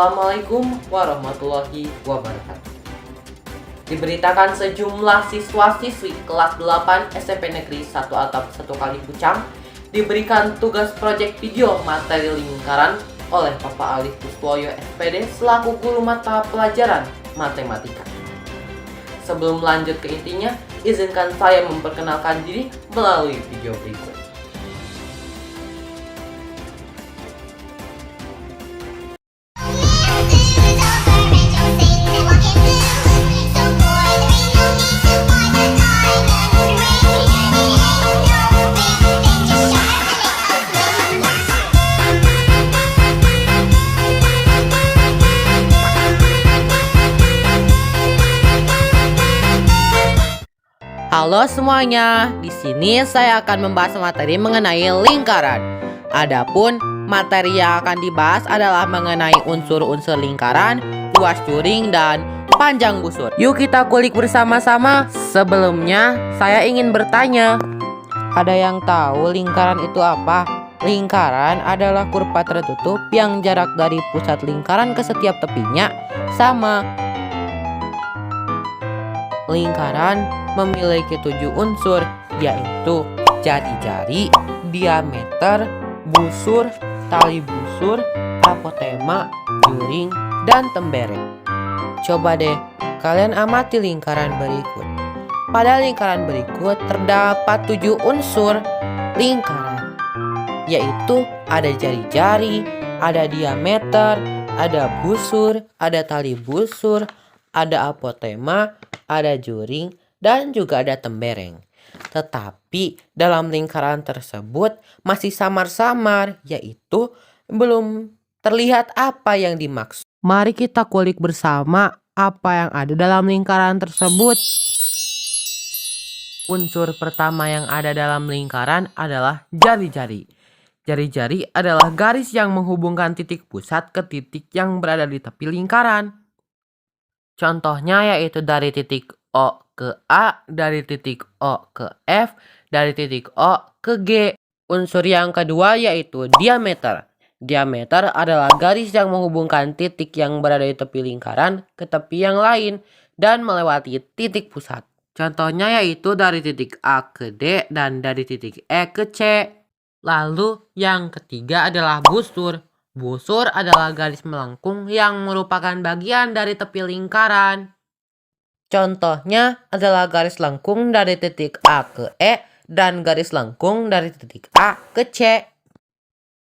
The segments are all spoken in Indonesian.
Assalamualaikum warahmatullahi wabarakatuh. Diberitakan sejumlah siswa-siswi kelas 8 SMP Negeri 1 Atap 1 Kalipucang diberikan tugas proyek video materi lingkaran oleh Bapak Alif Kuswoyo SPD selaku guru mata pelajaran matematika. Sebelum lanjut ke intinya, izinkan saya memperkenalkan diri melalui video berikut. Halo semuanya, di sini saya akan membahas materi mengenai lingkaran. Adapun materi yang akan dibahas adalah mengenai unsur-unsur lingkaran, luas juring, dan panjang busur. Yuk kita kulik bersama-sama. Sebelumnya, saya ingin bertanya, ada yang tahu lingkaran itu apa? Lingkaran adalah kurva tertutup yang jarak dari pusat lingkaran ke setiap tepinya sama. Lingkaran memiliki 7 unsur, yaitu jari-jari, diameter, busur, tali busur, apotema, juring, dan tembereng. Coba deh, kalian amati lingkaran berikut. Pada lingkaran berikut terdapat 7 unsur lingkaran, yaitu ada jari-jari, ada diameter, ada busur, ada tali busur, ada apotema, ada juring, dan juga ada tembereng. Tetapi dalam lingkaran tersebut masih samar-samar, yaitu belum terlihat apa yang dimaksud. Mari kita kulik bersama apa yang ada dalam lingkaran tersebut. Unsur pertama yang ada dalam lingkaran adalah jari-jari. Jari-jari adalah garis yang menghubungkan titik pusat ke titik yang berada di tepi lingkaran. Contohnya yaitu dari titik O ke A, dari titik O ke F, dari titik O ke G. Unsur yang kedua yaitu diameter. Diameter adalah garis yang menghubungkan titik yang berada di tepi lingkaran ke tepi yang lain dan melewati titik pusat. Contohnya yaitu dari titik A ke D dan dari titik E ke C. Lalu yang ketiga adalah busur. Busur adalah garis melengkung yang merupakan bagian dari tepi lingkaran. Contohnya adalah garis lengkung dari titik A ke E dan garis lengkung dari titik A ke C.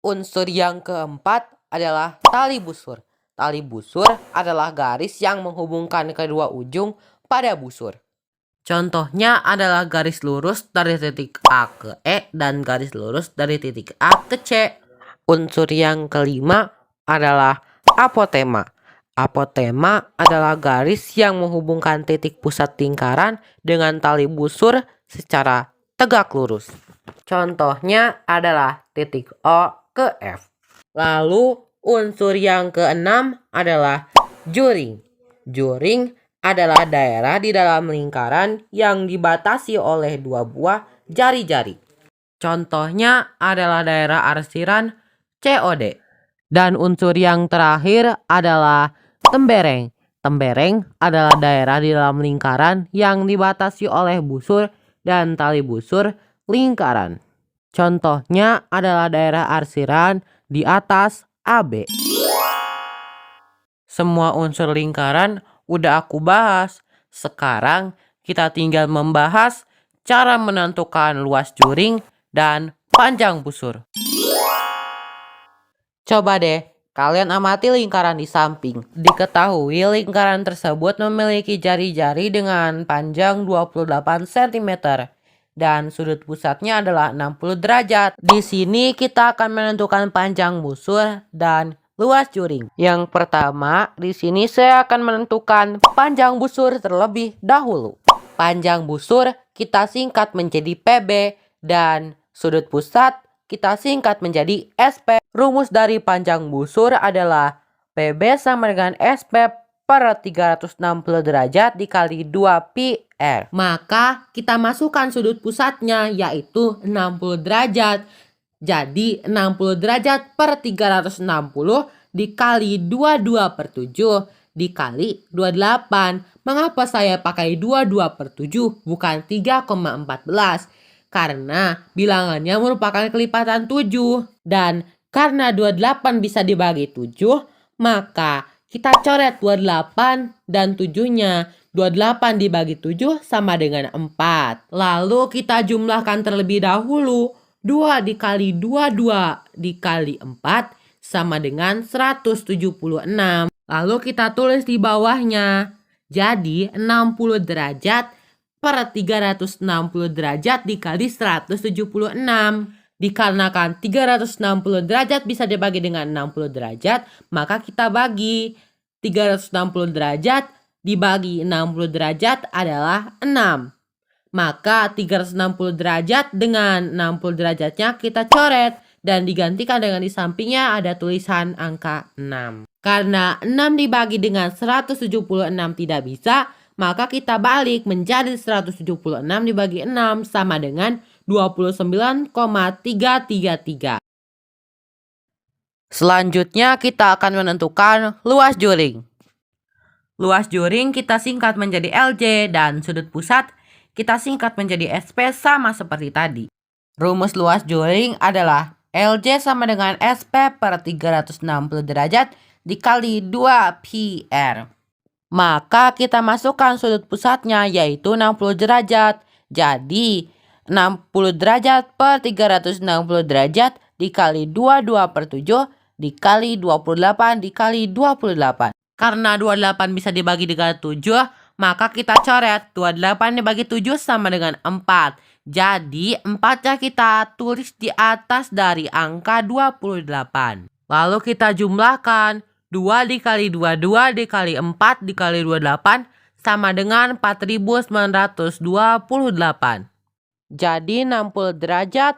Unsur yang keempat adalah tali busur. Tali busur adalah garis yang menghubungkan kedua ujung pada busur. Contohnya adalah garis lurus dari titik A ke E dan garis lurus dari titik A ke C. Unsur yang kelima adalah apotema. Apotema adalah garis yang menghubungkan titik pusat lingkaran dengan tali busur secara tegak lurus. Contohnya adalah titik O ke F. Lalu unsur yang keenam adalah juring. Juring adalah daerah di dalam lingkaran yang dibatasi oleh 2 buah jari-jari. Contohnya adalah daerah arsiran COD. Dan unsur yang terakhir adalah tembereng. Tembereng adalah daerah di dalam lingkaran yang dibatasi oleh busur dan tali busur lingkaran. Contohnya adalah daerah arsiran di atas AB. Semua unsur lingkaran udah aku bahas. Sekarang kita tinggal membahas cara menentukan luas juring dan panjang busur. Coba deh, kalian amati lingkaran di samping. Diketahui lingkaran tersebut memiliki jari-jari dengan panjang 28 cm dan sudut pusatnya adalah 60 derajat. Di sini kita akan menentukan panjang busur dan luas juring. Yang pertama, di sini saya akan menentukan panjang busur terlebih dahulu. Panjang busur kita singkat menjadi PB dan sudut pusat kita singkat menjadi SP. Rumus dari panjang busur adalah PB sama dengan SP per 360 derajat dikali 2 pi R. Maka kita masukkan sudut pusatnya yaitu 60 derajat. Jadi 60 derajat per 360 dikali 22/7 dikali 28. Mengapa saya pakai 22/7 bukan 3,14? Karena bilangannya merupakan kelipatan 7. Dan karena 28 bisa dibagi 7, maka kita coret 28 dan 7-nya. 28 dibagi 7 sama dengan 4. Lalu kita jumlahkan terlebih dahulu. 2 dikali 22 dikali 4 sama dengan 176. Lalu kita tulis di bawahnya. Jadi 60 derajat per 360 derajat dikali 176. Dikarenakan 360 derajat bisa dibagi dengan 60 derajat, maka kita bagi 360 derajat dibagi 60 derajat adalah 6. Maka 360 derajat dengan 60 derajatnya kita coret dan digantikan dengan di sampingnya ada tulisan angka 6. Karena 6 dibagi dengan 176 tidak bisa, maka kita balik menjadi 176 dibagi 6 sama dengan 29,333. Selanjutnya kita akan menentukan luas juring. Luas juring kita singkat menjadi LJ dan sudut pusat kita singkat menjadi SP sama seperti tadi. Rumus luas juring adalah LJ sama dengan SP per 360 derajat dikali 2 PR. Maka kita masukkan sudut pusatnya yaitu 60 derajat. Jadi 60 derajat per 360 derajat dikali 22/7 dikali 28 dikali 28. Karena 28 bisa dibagi dengan 7, maka kita coret 28 dibagi 7 sama dengan 4. Jadi 4-nya kita tulis di atas dari angka 28. Lalu kita jumlahkan 2 dikali 22 dikali 4 dikali 28 sama dengan 4928. Jadi 60 derajat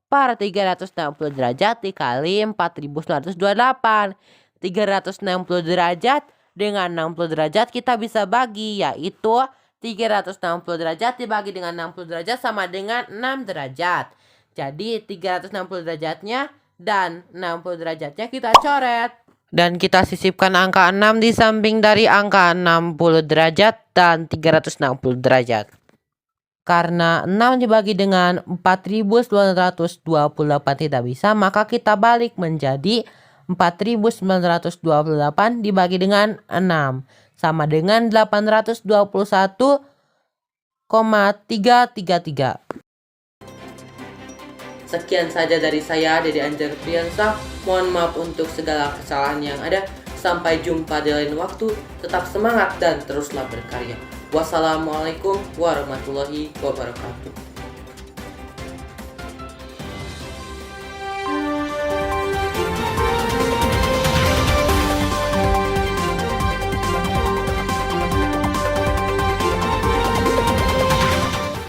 per 360 derajat dikali 4928. 360 derajat dengan 60 derajat kita bisa bagi, yaitu 360 derajat dibagi dengan 60 derajat sama dengan 6 derajat. Jadi 360 derajatnya dan 60 derajatnya kita coret. Dan kita sisipkan angka 6 di samping dari angka 60 derajat dan 360 derajat. Karena 6 dibagi dengan 4928 tidak bisa, maka kita balik menjadi 4928 dibagi dengan 6 sama dengan 821,333. Sekian saja dari saya, Dede Anjar Priyansa. Mohon maaf untuk segala kesalahan yang ada. Sampai jumpa di lain waktu. Tetap semangat dan teruslah berkarya. Wassalamualaikum warahmatullahi wabarakatuh.